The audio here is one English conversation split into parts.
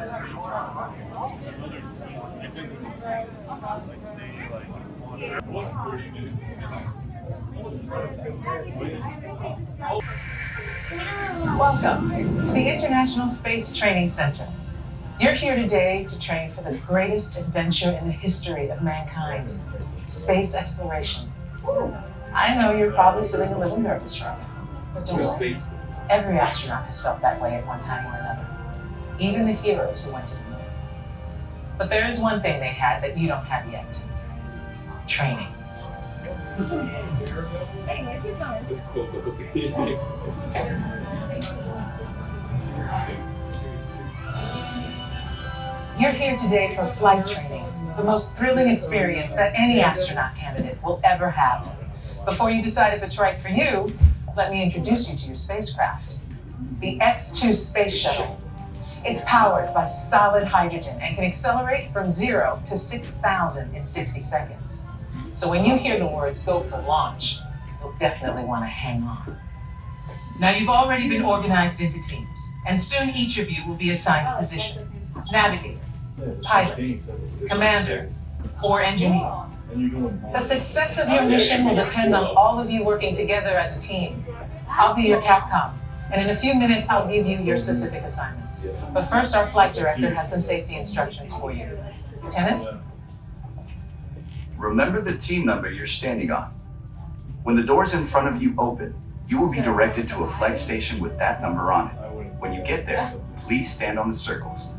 Welcome to the International Space Training Center. You're here today to train for the greatest adventure in the history of mankind, space exploration. I know you're probably feeling a little nervous right now, but don't worry. Every astronaut has felt that way at one time or another, even the heroes who went to the moon. But there is one thing they had that you don't have yet: training. Anyways, keep going. You're here today for flight training, the most thrilling experience that any astronaut candidate will ever have. Before you decide if it's right for you, let me introduce you to your spacecraft, the X-2 Space Shuttle. It's powered by solid hydrogen and can accelerate from 0 to 6,000 in 60 seconds. So when you hear the words "go for launch," you'll definitely want to hang on. Now, you've already been organized into teams, and soon each of you will be assigned a position: navigator, pilot, commander, or engineer. The success of your mission will depend on all of you working together as a team. I'll be your Capcom, and in a few minutes I'll give you your specific assignments. But first, our flight director has some safety instructions for you. Lieutenant? Remember the team number you're standing on. When the doors in front of you open, you will be directed to a flight station with that number on it. When you get there, please stand on the circles.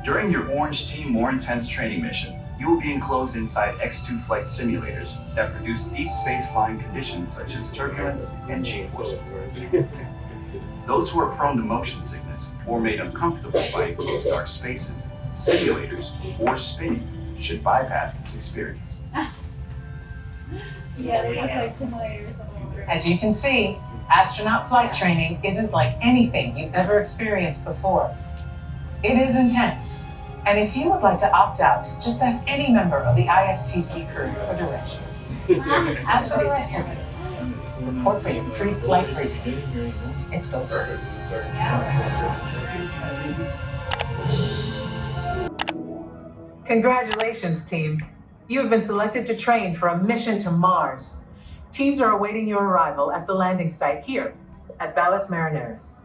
During your Orange Team More Intense training mission, you will be enclosed inside X-2 flight simulators that produce deep space flying conditions such as turbulence and G-forces. Those who are prone to motion sickness or made uncomfortable by enclosed dark spaces, simulators, or spinning should bypass this experience. Yeah, they look like simulators. As you can see, astronaut flight training isn't like anything you've ever experienced before. It is intense, and if you would like to opt out, just ask any member of the ISTC crew for directions. As for the rest of you, report for your pre-flight briefing. It's go time. Congratulations, team. You have been selected to train for a mission to Mars. Teams are awaiting your arrival at the landing site here at Valles Marineris.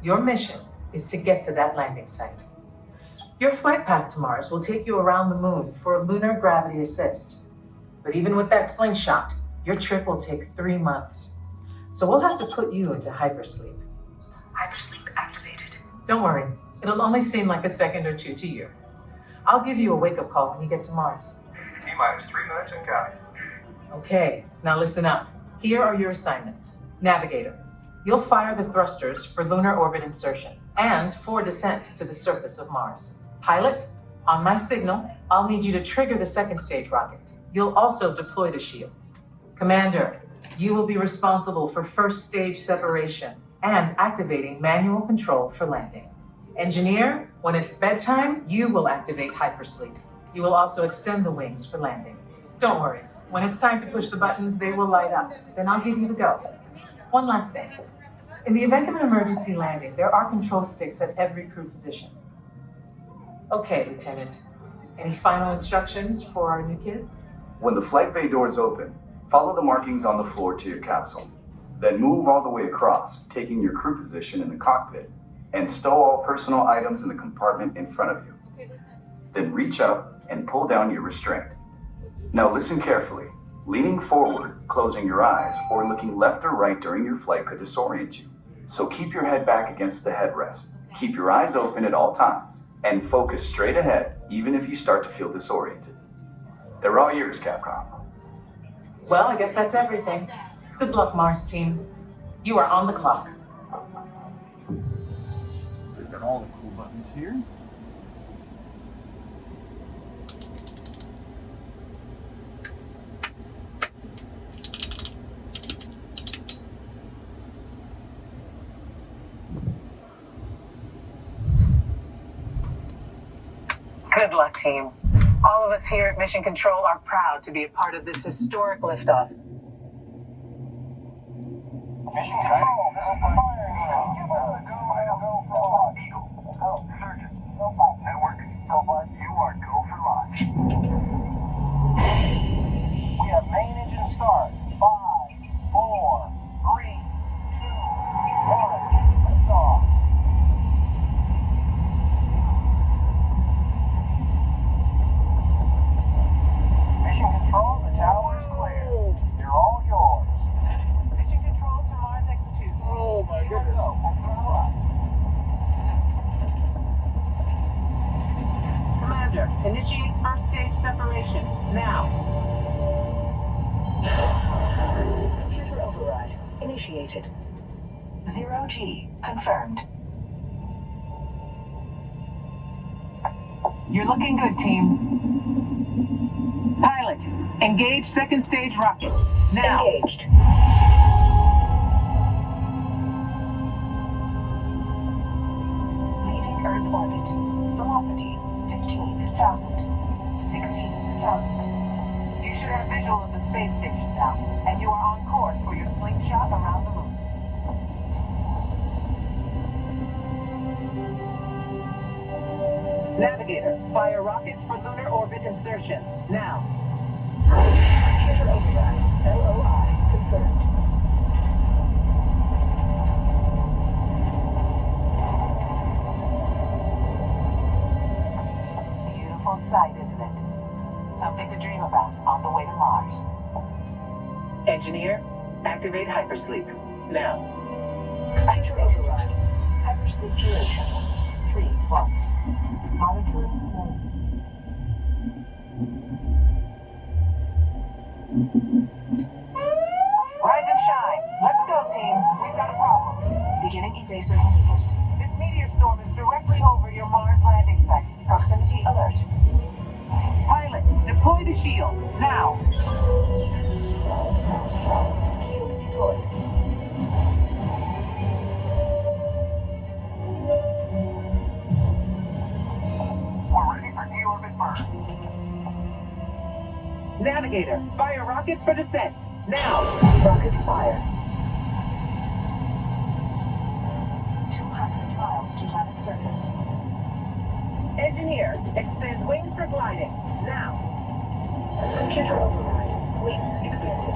Your mission is to get to that landing site. Your flight path to Mars will take you around the moon for a lunar gravity assist. But even with that slingshot, your trip will take 3 months. So we'll have to put you into hypersleep. Hypersleep activated. Don't worry, it'll only seem like a second or two to you. I'll give you a wake-up call when you get to Mars. T-minus 3 minutes and counting. Okay, now listen up. Here are your assignments. Navigator, you'll fire the thrusters for lunar orbit insertion and for descent to the surface of Mars. Pilot, on my signal, I'll need you to trigger the second stage rocket. You'll also deploy the shields. Commander, you will be responsible for first stage separation and activating manual control for landing. Engineer, when it's bedtime, you will activate hypersleep. You will also extend the wings for landing. Don't worry, when it's time to push the buttons, they will light up. Then I'll give you the go. One last thing. In the event of an emergency landing, there are control sticks at every crew position. Okay, Lieutenant. Any final instructions for our new kids? When the flight bay doors open, follow the markings on the floor to your capsule. Then move all the way across, taking your crew position in the cockpit, and stow all personal items in the compartment in front of you. Then reach up and pull down your restraint. Now listen carefully. Leaning forward, closing your eyes, or looking left or right during your flight could disorient you. So keep your head back against the headrest. Keep your eyes open at all times, and focus straight ahead, even if you start to feel disoriented. They're all yours, Capcom. Well, I guess that's everything. Good luck, Mars team. You are on the clock. We've got all the cool buttons here. Good luck, team. All of us here at Mission Control are proud to be a part of this historic liftoff. Mission Control, this is the fire unit. Give us the go-ahead go for Eagle. Oh, Surgeon. No problem. Network. Cobalt, you are go for launch. We have main engine start. 5, 4, 3, 2, 1. Lift off. Mission control, the tower is clear. You're all yours. Mission control to Mars X-2. Oh my goodness. Go. Throttle up. Commander, initiate first stage separation. Now. Computer override initiated. 0G confirmed. You're looking good, team. Pilot, engage second stage rocket. Now. Engaged. Leaving Earth orbit. Velocity 15,000. 16,000. You should have visual of the space station now, and you are on course for your slingshot around the moon. Navigator, fire rockets for lunar orbit insertion. Now. Computer override. LOI confirmed. Beautiful sight, isn't it? Something to dream about on the way to Mars. Engineer, activate hypersleep. Now. Computer override. Hypersleep duration 3 months. Monitoring mode. Rise and shine. Let's go, team. We've got a problem. Beginning evasive maneuvers. This meteor storm is directly over your Mars landing site. Proximity alert. Pilot, deploy the shield. Now. Shield deployed. We're ready for deorbit burn. Navigator, fire rockets for descent. Now. Rocket fire. 200 miles to planet surface. Engineer, extend wings for gliding. Now. Computer override. Wings extended.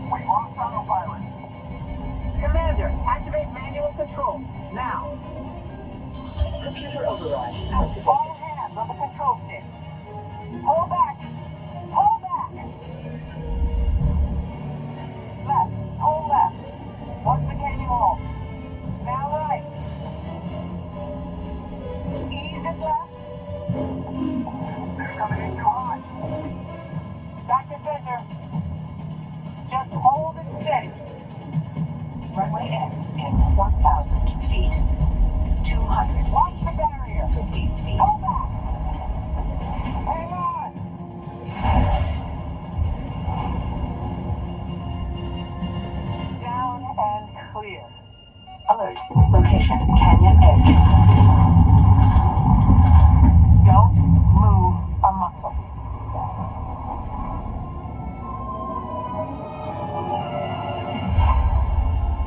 We lost autopilot. Commander, activate manual control. Now. Computer override activated. All hands on the control stick. Pull back. Pull back. Left. Pull left. Once again, you all. Now right. Ease it left. They're coming in too hot. Back to center. Just hold it steady. Runway ends in 1,000 feet. 200. Watch the barrier. 50 feet. Pull back. Hang on. Down and clear. Alert. Location Canyon Edge. Don't move a muscle.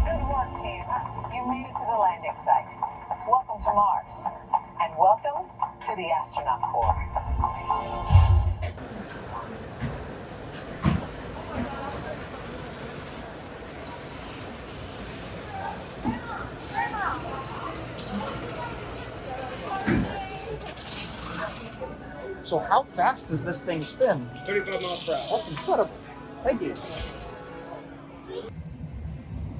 Good work, team. You made it to the landing site. Welcome to Mars. And welcome to the astronaut corps. So how fast does this thing spin? 35 miles per hour. That's incredible. Thank you.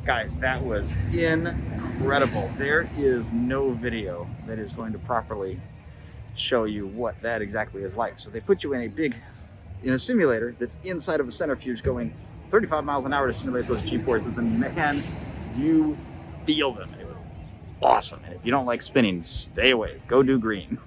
Guys, that was incredible. There is no video that is going to properly show you what that exactly is like. So they put you in a simulator that's inside of a centrifuge going 35 miles an hour to simulate those G-forces, and man, you feel them. It was awesome. And if you don't like spinning, stay away. Go do green.